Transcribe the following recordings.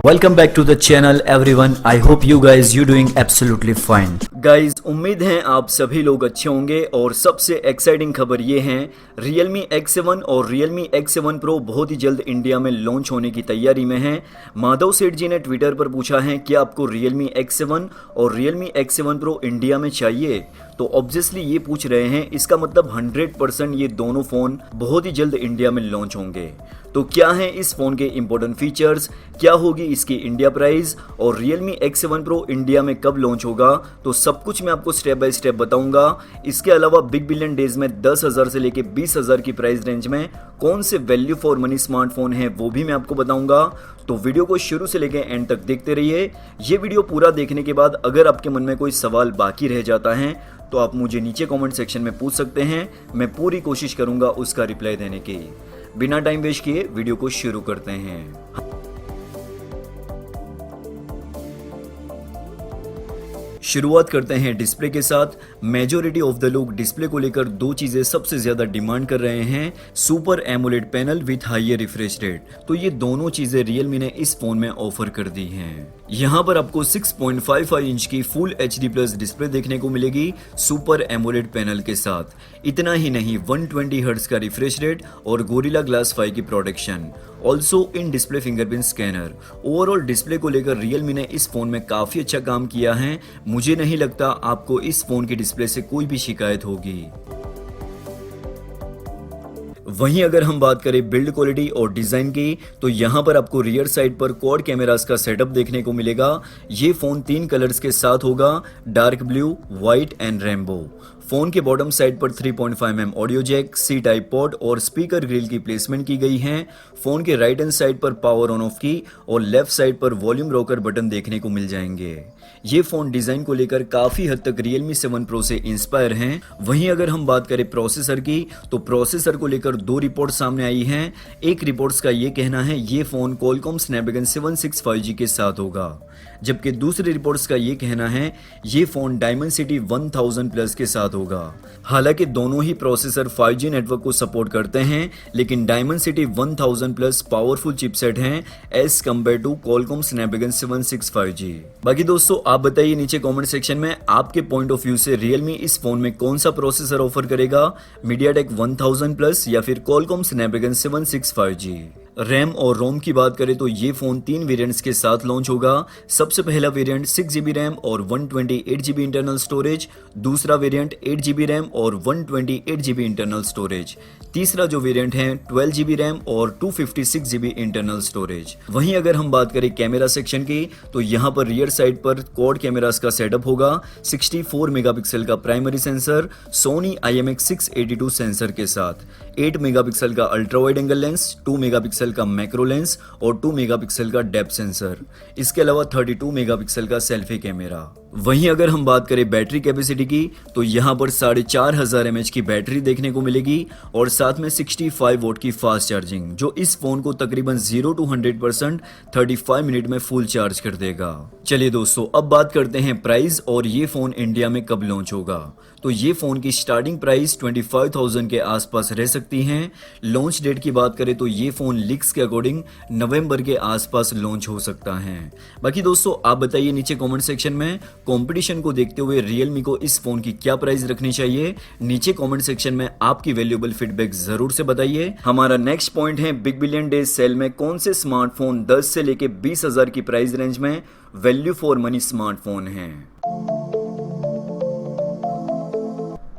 Welcome back to the channel everyone. I hope you guys you doing absolutely fine. Guys, उम्मीद है आप सभी लोग अच्छे होंगे और सबसे एक्साइटिंग खबर ये है Realme X7 और Realme X7 Pro बहुत ही जल्द इंडिया में लॉन्च होने की तैयारी में है। माधव सेठ जी ने ट्विटर पर पूछा है कि आपको Realme X7 और Realme X7 Pro इंडिया में चाहिए, तो ऑब्वियसली ये पूछ रहे हैं, इसका मतलब 100% ये दोनों फ़ोन बहुत ही जल्द इंडिया में लॉन्च होंगे। तो क्या है इस फ़ोन के इंपॉर्टेंट फीचर्स, क्या होगी इसकी इंडिया प्राइस और Realme X7 Pro इंडिया में कब लॉन्च होगा, तो सब कुछ मैं आपको स्टेप बाय स्टेप बताऊंगा। इसके अलावा बिग बिलियन डेज में 10,000 से लेके 20,000 की प्राइस रेंज में कौन से वैल्यू फॉर मनी स्मार्टफोन है वो भी मैं आपको बताऊंगा। तो वीडियो को शुरू से लेके एंड तक देखते रहिए। ये वीडियो पूरा देखने के बाद अगर आपके मन में कोई सवाल बाकी रह जाता है तो आप मुझे नीचे कमेंट सेक्शन में पूछ सकते हैं, मैं पूरी कोशिश करूंगा उसका रिप्लाई देने की। बिना टाइम वेस्ट किए वीडियो को शुरू करते हैं। शुरुआत करते हैं डिस्प्ले के साथ। मेजॉरिटी ऑफ द लोग डिस्प्ले को लेकर दो चीजें सबसे ज्यादा डिमांड कर रहे हैं, super AMOLED panel with higher refresh rate. तो ये दोनों चीजें रियलमी ने इस फोन में ऑफर कर दी हैं। यहाँ पर आपको 6.55 इंच की फुल HD प्लस डिस्प्ले देखने को मिलेगी सुपर एमोलेड पैनल के साथ। इतना ही नहीं, 120 हर्ट्ज का रिफ्रेश रेट और गोरिल्ला ग्लास 5 की protection, also in display fingerprint scanner. Overall display को लेकर रियलमी ने इस फोन में काफी अच्छा काम किया है। मुझे नहीं लगता आपको इस फोन की डिस्प्ले से कोई भी शिकायत होगी। वहीं अगर हम बात करें बिल्ड क्वालिटी और डिजाइन की, तो यहाँ पर आपको रियर साइड पर क्वाड कैमरास का सेटअप देखने को मिलेगा। ये फोन 3 कलर्स के साथ होगा, dark blue, white and rainbow. Phone के बॉटम साइड पर 3.5mm audio jack, C type port और स्पीकर ग्रिल की प्लेसमेंट की गई है। फोन के राइट हैंड साइड पर पावर ऑन ऑफ की और लेफ्ट साइड पर वॉल्यूम रॉकर बटन देखने को मिल जाएंगे। ये फोन डिजाइन को लेकर काफी हद तक Realme 7 Pro से इंस्पायर हैं। वहीं अगर हम बात करें प्रोसेसर की, तो प्रोसेसर को लेकर दो रिपोर्ट सामने आई हैं। एक रिपोर्ट्स का ये कहना है ये फोन Qualcomm Snapdragon 765G के साथ होगा, जबकि दूसरी रिपोर्ट्स का ये कहना है ये फोन Dimensity 1000 प्लस के साथ होगा। हालांकि दोनों ही प्रोसेसर 5G नेटवर्क को सपोर्ट करते हैं, लेकिन Dimensity 1000 प्लस पावरफुल चिपसेट हैं as compare to Qualcomm Snapdragon 765G। बाकी दोस्तों आप बताइए नीचे कमेंट सेक्शन में आपके पॉइंट ऑफ व्यू से Realme इस फोन में कौन सा प्रोसेसर ऑफर करेगा, MediaTek 1000 प्लस या फिर Qualcomm Snapdragon 765G। रैम और रोम की बात करें तो ये फोन 3 वेरिएंट्स के साथ लॉन्च होगा। सबसे पहला वेरिएंट 6GB रैम और 128GB इंटरनल स्टोरेज, दूसरा वेरिएंट 8GB रैम और 128GB इंटरनल स्टोरेज, तीसरा जो वेरिएंट है 12GB रैम और 256GB इंटरनल स्टोरेज। वहीं अगर हम बात करें कैमरा सेक्शन की, तो यहाँ पर रियर साइड पर क्वाड कैमरास का सेटअप होगा। 64 मेगापिक्सल का primary sensor Soni IMX682 sensor के साथ, 8 मेगापिक्सल का ultra wide angle lens, 2 megapixel का मैक्रो लेंस और 2 मेगापिक्सल का डेप्थ सेंसर। इसके अलावा 32 मेगापिक्सल का सेल्फी कैमरा। वहीं अगर हम बात करें बैटरी कैपेसिटी की, तो यहाँ पर 4500 mAh की बैटरी देखने को मिलेगी और साथ में 65 वोट की फास्ट चार्जिंग, जो इस फोन को तकरीबन 0 to 100% 35 मिनट में फुल चार्ज कर देगा। चलिए दोस्तों अब बात करते हैं प्राइस और ये फोन इंडिया में कब लॉन्च होगा। तो ये फोन की स्टार्टिंग प्राइस 25,000 के आसपास रह सकती है। लॉन्च डेट की बात करें तो ये फोन लीक्स के अकॉर्डिंग नवंबर के आसपास लॉन्च हो सकता है। बाकी दोस्तों आप बताइए नीचे कमेंट सेक्शन में कंपटीशन को देखते हुए Realme को इस फोन की क्या प्राइस रखनी चाहिए। नीचे कमेंट सेक्शन में आपकी वैल्यूएबल फीडबैक जरूर से बताइए। हमारा नेक्स्ट पॉइंट है बिग बिलियन डेज सेल में कौन से स्मार्टफोन 10 से लेके 20,000 की प्राइस रेंज में वैल्यू फॉर मनी स्मार्टफोन हैं।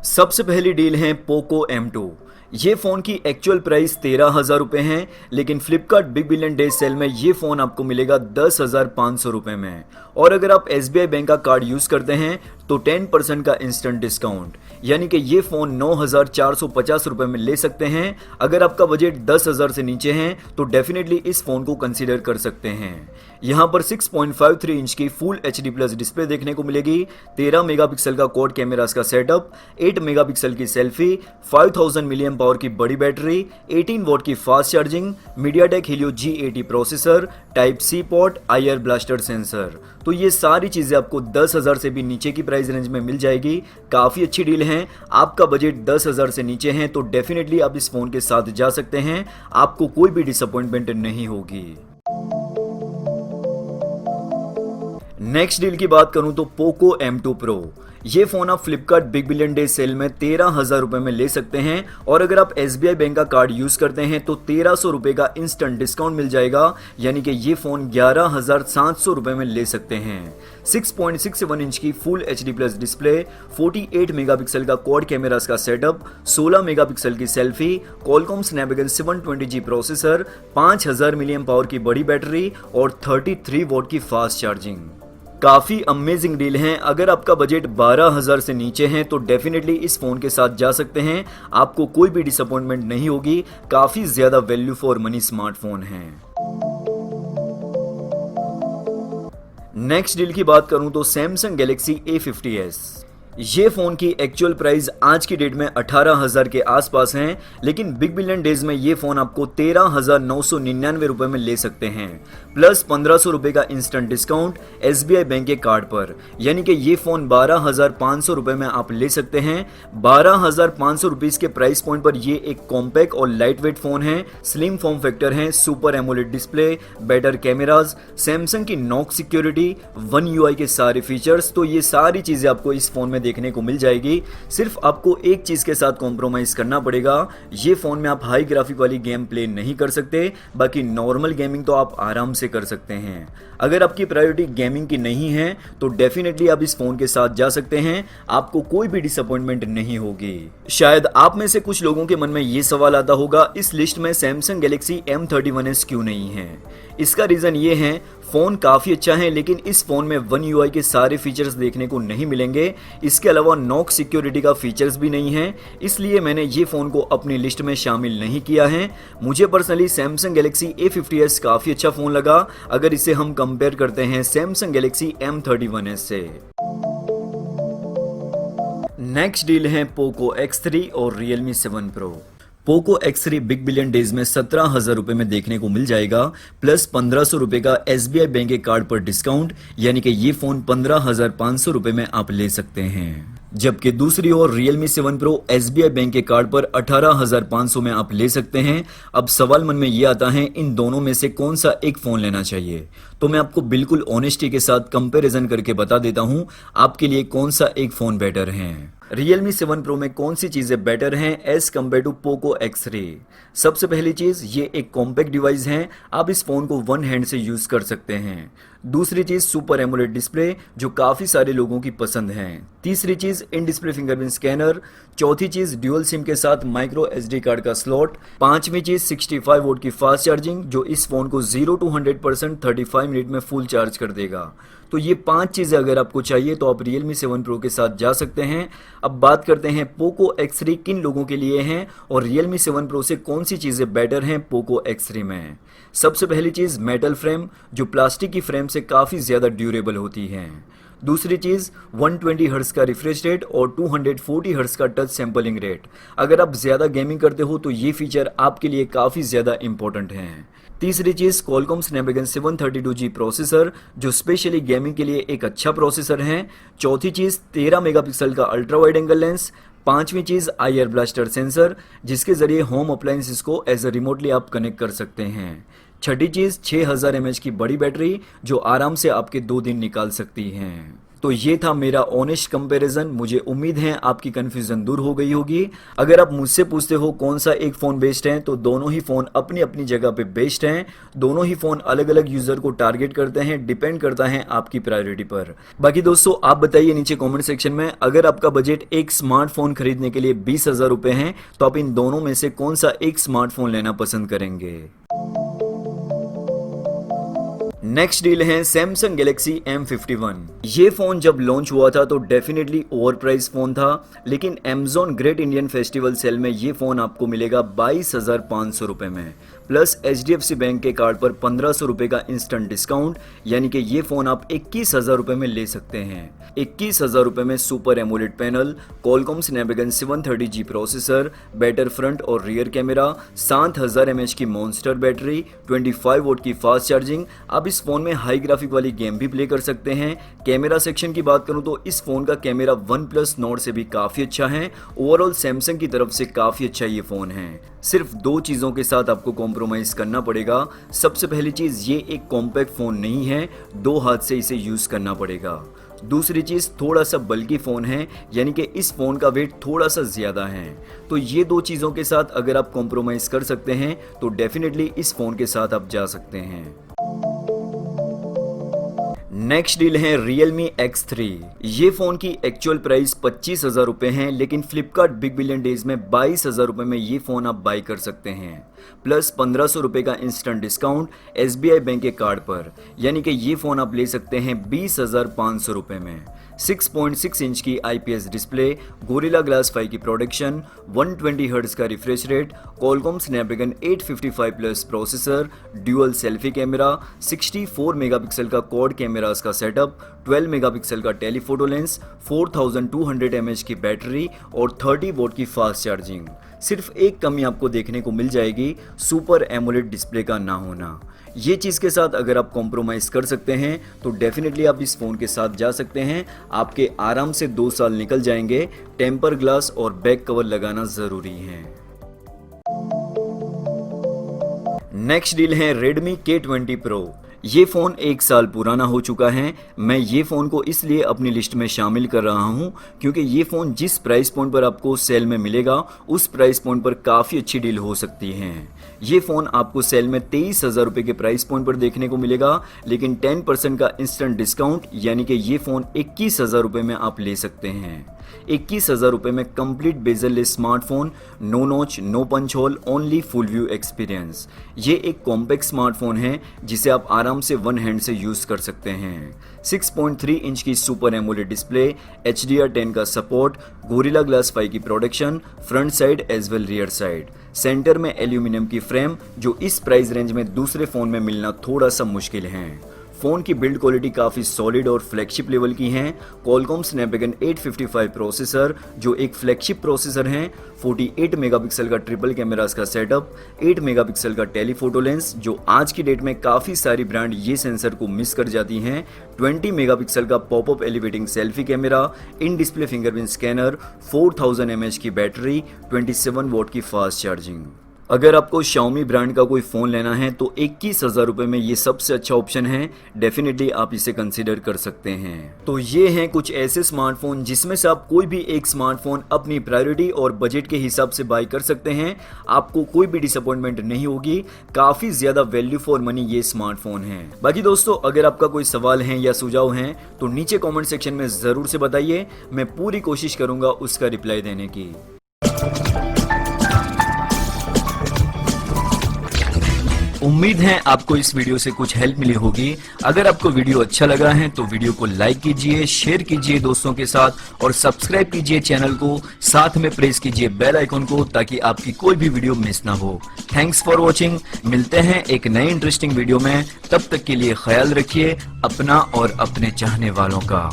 सबसे पहली डील है पोको M2। ये फोन की एक्चुअल प्राइस 13,000 रुपए है, लेकिन Flipkart big billion day sale में ये फोन आपको मिलेगा 10,500 रुपए में। और अगर आप SBI बैंक का कार्ड यूज करते हैं तो 10% का इंस्टेंट डिस्काउंट, यानी कि ये फोन 9,450 रुपए में ले सकते हैं। अगर आपका बजट 10,000 से नीचे है तो डेफिनेटली इस फोन को कंसीडर कर सकते हैं। यहाँ पर 6.53 इंच की फुल HD प्लस डिस्प्ले देखने को मिलेगी, 13 मेगापिक्सल का क्वाड कैमरास का सेटअप, 8 मेगापिक्सल की सेल्फी, 5000 मिलियन पावर की बड़ी बैटरी, 18 वोट की fast charging, MediaTek Helio G80 processor, type C port, IR blaster sensor. तो ये सारी चीजें आपको 10,000 से भी नीचे की प्राइस प्राइस रेंज में मिल जाएगी। काफ़ी अच्छी डील है। आपका बजट 10,000 से नीचे है तो डेफिनेटली आप इस फ़ोन के साथ जा सकते हैं, आपको कोई भी डिसअपॉइंटमेंट नहीं होगी। नेक्स्ट डील की बात करूं तो पोको M2 Pro। ये फोन आप Flipkart big billion day sale में 13,000 रुपए में ले सकते हैं और अगर आप SBI बैंक का कार्ड यूज करते हैं तो 1,300 रुपए का इंस्टेंट डिस्काउंट मिल जाएगा, यानी कि ये फोन 11,700 रुपए में ले सकते हैं। 6.67 इंच की full HD plus display, 48 megapixel का क्वाड कैमरास का सेटअप, 16 मेगापिक्सल की selfie, Qualcomm Snapdragon 720G processor, 5000 मिलियम power की बड़ी बैटरी और 33 वॉट की फास्ट चार्जिंग। काफ़ी अमेजिंग डील है। अगर आपका बजट 12,000 से नीचे है तो डेफिनेटली इस फोन के साथ जा सकते हैं, आपको कोई भी डिसअपॉइंटमेंट नहीं होगी। काफ़ी ज़्यादा वैल्यू फॉर मनी स्मार्टफोन है। नेक्स्ट डील की बात करूं तो सैमसंग गैलेक्सी A50s। ये फोन की एक्चुअल प्राइस आज की डेट में 18,000 के आसपास है, लेकिन बिग बिलियन डेज में ये फोन आपको 13,999 रुपए में ले सकते हैं, प्लस 1,500 रुपए का इंस्टेंट डिस्काउंट SBI बैंक के कार्ड पर, यानी कि ये फोन 12,500 रुपए में आप ले सकते हैं। 12,500 रुपीज के प्राइस पॉइंट पर ये एक कॉम्पैक्ट और लाइट वेट फोन है, स्लिम फॉर्म फैक्टर है, super AMOLED display, better cameras, Samsung की नॉक सिक्योरिटी, One UI के सारे फीचर्स, तो ये सारी चीजें आपको इस फोन में देखने को मिल जाएगी। सिर्फ आपको एक चीज के साथ कॉम्प्रोमाइज करना पड़ेगा, ये फोन में आप हाई ग्राफिक वाली गेम प्ले नहीं कर सकते, बाकी नॉर्मल गेमिंग तो आप आराम से कर सकते हैं। अगर आपकी प्रायोरिटी गेमिंग की नहीं है तो डेफिनेटली आप इस फोन के साथ जा सकते हैं, आपको कोई भी डिसअपॉइंटमेंट नहीं होगी। शायद आप में से कुछ लोगों के मन में ये सवाल आता होगा, इस लिस्ट में सैमसंग गैलेक्सी M31s क्यों नहीं है? इसका रीजन ये है, फोन काफी अच्छा है लेकिन इस फोन में One UI के सारे फीचर्स देखने को नहीं मिलेंगे। इसके अलावा नॉक सिक्योरिटी का फीचर्स भी नहीं है, इसलिए मैंने ये फोन को अपनी लिस्ट में शामिल नहीं किया है। मुझे पर्सनली सैमसंग गैलेक्सी A50s काफी अच्छा फोन लगा, अगर इसे हम कंपेयर करते हैं सैमसंग गैलेक्सी M31s से। नेक्स्ट डील है पोको X3 और Realme 7 Pro। Poco X3 big billion days में 17,000 रुपए में देखने को मिल जाएगा, प्लस 1,500 रुपए का SBI बैंक के कार्ड पर डिस्काउंट, यानी कि ये फोन 15,500 रुपए में आप ले सकते हैं। जबकि दूसरी ओर Realme 7 Pro SBI बैंक के कार्ड पर 18,500 में आप ले सकते हैं। अब सवाल मन में ये आता है, इन दोनों में से कौन सा एक फोन लेना चाहिए? तो मैं आपको बिल्कुल ऑनेस्टी के साथ कंपैरिजन करके बता देता हूं आपके लिए कौन सा एक फोन बेटर है। Realme 7 Pro में कौन सी चीजें बेटर हैं as compare to Poco X3? सबसे पहली चीज, ये एक कॉम्पैक्ट डिवाइस है, आप इस फोन को वन हैंड से यूज कर सकते हैं। दूसरी चीज, सुपर एमोलेड डिस्प्ले जो काफी सारे लोगों की पसंद है। तीसरी चीज, इन डिस्प्ले फिंगरप्रिंट स्कैनर। चौथी चीज, ड्यूअल सिम के साथ माइक्रो SD कार्ड का स्लॉट। पांचवी चीज, 65 वोल्ट की फास्ट चार्जिंग जो इस फोन को 0 to 100% 35 मिनट में फुल चार्ज कर देगा। तो ये 5 चीजें अगर आपको चाहिए तो आप Realme 7 Pro के साथ जा सकते हैं। अब बात करते हैं पोको X3 किन लोगों के लिए है और Realme 7 Pro से कौन सी चीजें बेटर हैं पोको X3 में। सबसे पहली चीज, मेटल फ्रेम जो प्लास्टिक की फ्रेम से काफी ज्यादा ड्यूरेबल होती है। दूसरी चीज, 120 हर्ट्ज का रिफ्रेश रेट और 240 हर्ट्ज का टच सैंपलिंग रेट। अगर आप ज्यादा गेमिंग करते हो तो ये फीचर आपके लिए काफी ज्यादा इंपॉर्टेंट है। तीसरी चीज, Qualcomm Snapdragon 732G प्रोसेसर जो स्पेशली गेमिंग के लिए एक अच्छा प्रोसेसर है। चौथी चीज, 13 मेगापिक्सल का अल्ट्रा वाइड एंगल लेंस। पांचवी चीज, IR ब्लास्टर सेंसर जिसके जरिए होम अप्लायंसेस को एज अ रिमोटली आप कनेक्ट कर सकते हैं। छठी चीज, 6000 mAh की बड़ी बैटरी जो आराम से आपके 2 दिन निकाल सकती है। तो ये था मेरा ऑनेस्ट कंपैरिजन। मुझे उम्मीद है आपकी कंफ्यूजन दूर हो गई होगी। अगर आप मुझसे पूछते हो कौन सा एक फोन बेस्ट है तो दोनों ही फोन अपनी अपनी जगह पे बेस्ट हैं। दोनों ही फोन अलग अलग यूजर को टारगेट करते हैं, डिपेंड करता है आपकी प्रायोरिटी पर। बाकी दोस्तों आप बताइए नीचे कमेंट सेक्शन में, अगर आपका बजट एक स्मार्टफोन खरीदने के लिए 20,000 रुपए है तो आप इन दोनों में से कौन सा एक स्मार्टफोन लेना पसंद करेंगे। नेक्स्ट डील है सैमसंग गैलेक्सी M51। ये फोन जब लॉन्च हुआ था तो डेफिनेटली ओवर प्राइस फोन था, लेकिन Amazon great Indian festival sale में ये फोन आपको मिलेगा 22,500 रुपए में, प्लस HDFC बैंक के कार्ड पर 1,500 रुपए का इंस्टेंट डिस्काउंट, यानी कि ये फोन आप 21,000 रुपए में ले सकते हैं। 21,000 रुपए में super AMOLED panel, Qualcomm Snapdragon 730G processor, better front और रियर कैमरा, 7000 mAh की मॉन्स्टर बैटरी, 25 वोल्ट की फास्ट चार्जिंग। आप इस इस फोन में हाई ग्राफिक वाली गेम भी प्ले कर सकते हैं। कैमरा सेक्शन की बात करूं तो इस फोन का कैमरा OnePlus Nord से भी काफी अच्छा है। ओवरऑल सैमसंग की तरफ से काफी अच्छा ये फोन है। सिर्फ दो चीजों के साथ आपको कॉम्प्रोमाइज करना पड़ेगा। सबसे पहली चीज, ये एक कॉम्पैक्ट फोन नहीं है, दो हाथ से इसे यूज करना पड़ेगा। दूसरी चीज, थोड़ा सा बल्कि फोन है, यानी कि इस फोन का वेट थोड़ा सा ज्यादा है। तो ये दो चीजों के साथ अगर आप कॉम्प्रोमाइज कर सकते हैं तो डेफिनेटली इस फोन के साथ आप जा सकते हैं। नेक्स्ट डील है Realme X3। ये फोन की एक्चुअल प्राइस 25,000 रुपए है, लेकिन फ्लिपकार्ट बिग बिलियन डेज में 22,000 रुपए में ये फोन आप बाई कर सकते हैं, प्लस 1,500 रुपए का इंस्टेंट डिस्काउंट SBI बैंक के कार्ड पर। यानी कि ये फोन आप ले सकते हैं 20,500 रुपए में। 6.6 इंच की IPS डिस्प्ले, गोरिल्ला ग्लास 5 की प्रोडक्शन, 120 हर्ट्ज का refresh rate, Qualcomm Snapdragon 855 plus processor, dual selfie camera, 64 megapixel का क्वाड कैमरास का सेटअप, 12 मेगापिक्सल का टेलीफोटो लेंस, 4200 mAh की बैटरी और 30 वोट की फास्ट चार्जिंग। सिर्फ एक कमी आपको देखने को मिल जाएगी, सुपर एमोलेड डिस्प्ले का ना होना। ये चीज़ के साथ अगर आप कॉम्प्रोमाइज कर सकते हैं तो डेफिनेटली आप इस फोन के साथ जा सकते हैं। आपके आराम से 2 साल निकल जाएंगे। टेम्पर ग्लास और बैक कवर लगाना जरूरी है। नेक्स्ट डील है Redmi K20 Pro। ये फ़ोन 1 साल पुराना हो चुका है। मैं ये फ़ोन को इसलिए अपनी लिस्ट में शामिल कर रहा हूँ क्योंकि ये फ़ोन जिस प्राइस पॉइंट पर आपको सेल में मिलेगा उस प्राइस पॉइंट पर काफ़ी अच्छी डील हो सकती है। ये फ़ोन आपको सेल में 23,000 रुपये के प्राइस पॉइंट पर देखने को मिलेगा, लेकिन 10% का इंस्टेंट डिस्काउंट यानी कि ये फ़ोन 21,000 रुपये में आप ले सकते हैं। 21,000 रुपये में complete bezel less smartphone, no notch, no punch hole, only full view experience. ये एक कॉम्पैक्ट स्मार्टफोन है जिसे आप आराम से वन हैंड से यूज कर सकते हैं। 6.3 इंच की सुपर एमोलेड डिस्प्ले, HDR10 का सपोर्ट, गोरिल्ला ग्लास 5 की production, front side as well rear side, centre में एल्यूमिनियम की फ्रेम, जो इस प्राइस रेंज में दूसरे फोन में मिलना थोड़ा सा मुश्किल है। फोन की बिल्ड क्वालिटी काफी सॉलिड और फ्लैगशिप लेवल की है। Qualcomm Snapdragon 855 प्रोसेसर, जो एक फ्लैगशिप प्रोसेसर है, 48 मेगापिक्सल का ट्रिपल कैमरास का सेटअप, 8 मेगापिक्सल का टेलीफोटो लेंस, जो आज की डेट में काफी सारी ब्रांड ये सेंसर को मिस कर जाती हैं, 20 मेगापिक्सल का popup elevating selfie camera, in display fingerprint scanner, 4000 mAh की बैटरी, 27 वोट की फास्ट चार्जिंग। अगर आपको Xiaomi ब्रांड का कोई फ़ोन लेना है तो 21,000 रुपये में ये सबसे अच्छा ऑप्शन है। डेफिनेटली आप इसे कंसीडर कर सकते हैं। तो ये हैं कुछ ऐसे स्मार्टफोन जिसमें से आप कोई भी एक स्मार्टफोन अपनी प्रायोरिटी और बजट के हिसाब से बाय कर सकते हैं। आपको कोई भी डिसअपॉइंटमेंट नहीं होगी। काफ़ी ज़्यादा वैल्यू फॉर मनी ये स्मार्टफोन है। बाकी दोस्तों, अगर आपका कोई सवाल है या सुझाव है तो नीचे कॉमेंट सेक्शन में ज़रूर से बताइए। मैं पूरी कोशिश करूँगा उसका रिप्लाई देने की। उम्मीद है आपको इस वीडियो से कुछ हेल्प मिली होगी। अगर आपको वीडियो अच्छा लगा है तो वीडियो को लाइक कीजिए, शेयर कीजिए दोस्तों के साथ और सब्सक्राइब कीजिए चैनल को। साथ में प्रेस कीजिए बेल आइकन को ताकि आपकी कोई भी वीडियो मिस ना हो। Thanks for watching. मिलते हैं एक नई इंटरेस्टिंग वीडियो में। तब तक के लिए ख्याल रखिए अपना और अपने चाहने वालों का।